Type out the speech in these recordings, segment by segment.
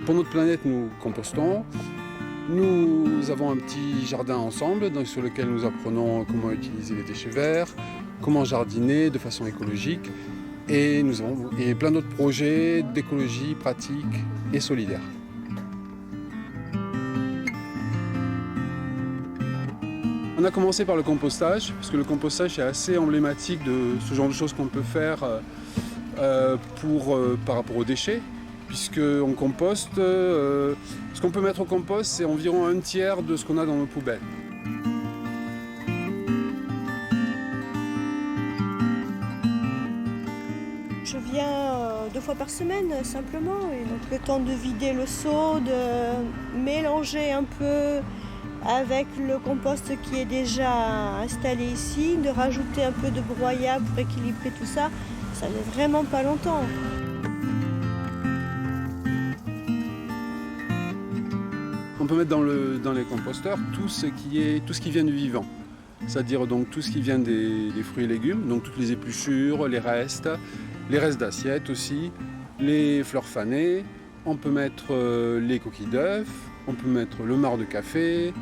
Pour notre planète, nous compostons. Nous avons un petit jardin ensemble sur lequel nous apprenons comment utiliser les déchets verts, comment jardiner de façon écologique. Et nous avons plein d'autres projets d'écologie pratique et solidaire. On a commencé par le compostage, parce que le compostage est assez emblématique de ce genre de choses qu'on peut faire par rapport aux déchets. Puisqu'on composte, ce qu'on peut mettre au compost, c'est environ 1/3 de ce qu'on a dans nos poubelles. Je viens 2 fois par semaine simplement, et donc le temps de vider le seau, de mélanger un peu avec le compost qui est déjà installé ici, de rajouter un peu de broyat pour équilibrer tout ça, ça met vraiment pas longtemps. On peut mettre dans les composteurs tout ce qui vient du vivant. C'est-à-dire donc tout ce qui vient des fruits et légumes, donc toutes les épluchures, les restes d'assiettes aussi, les fleurs fanées. On peut mettre les coquilles d'œufs, on peut mettre le marc de café,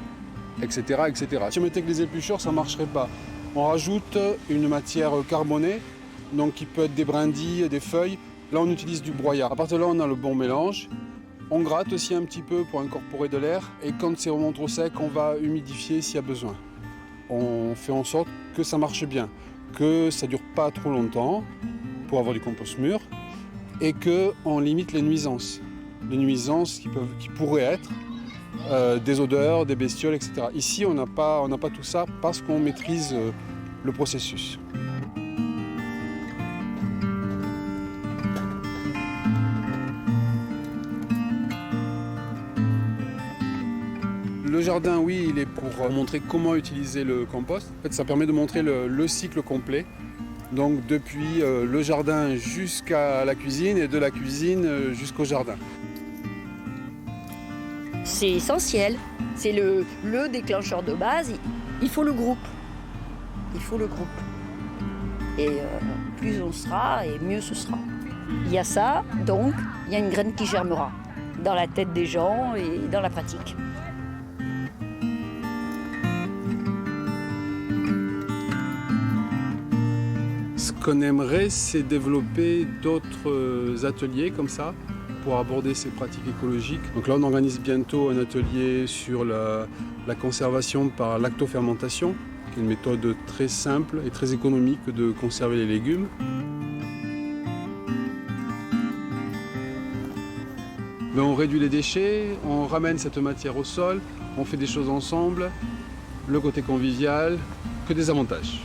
etc., etc. Si on mettait que les épluchures, ça ne marcherait pas. On rajoute une matière carbonée, donc qui peut être des brindilles, des feuilles. Là, on utilise du broyat. À partir de là, on a le bon mélange. On gratte aussi un petit peu pour incorporer de l'air. Et quand c'est vraiment trop sec, on va humidifier s'il y a besoin. On fait en sorte que ça marche bien, que ça ne dure pas trop longtemps pour avoir du compost mûr et qu'on limite les nuisances. Les nuisances qui pourraient être des odeurs, des bestioles, etc. Ici, on n'a pas tout ça parce qu'on maîtrise le processus. Le jardin, oui, il est pour montrer comment utiliser le compost. En fait, ça permet de montrer le cycle complet. Donc depuis le jardin jusqu'à la cuisine et de la cuisine jusqu'au jardin. C'est essentiel, c'est le déclencheur de base, il faut le groupe. Il faut le groupe. Et plus on sera, et mieux ce sera. Il y a ça, donc il y a une graine qui germera dans la tête des gens et dans la pratique. Ce qu'on aimerait, c'est développer d'autres ateliers comme ça pour aborder ces pratiques écologiques. Donc là, on organise bientôt un atelier sur la conservation par lactofermentation, qui est une méthode très simple et très économique de conserver les légumes. Ben, on réduit les déchets, on ramène cette matière au sol, on fait des choses ensemble, le côté convivial, que des avantages.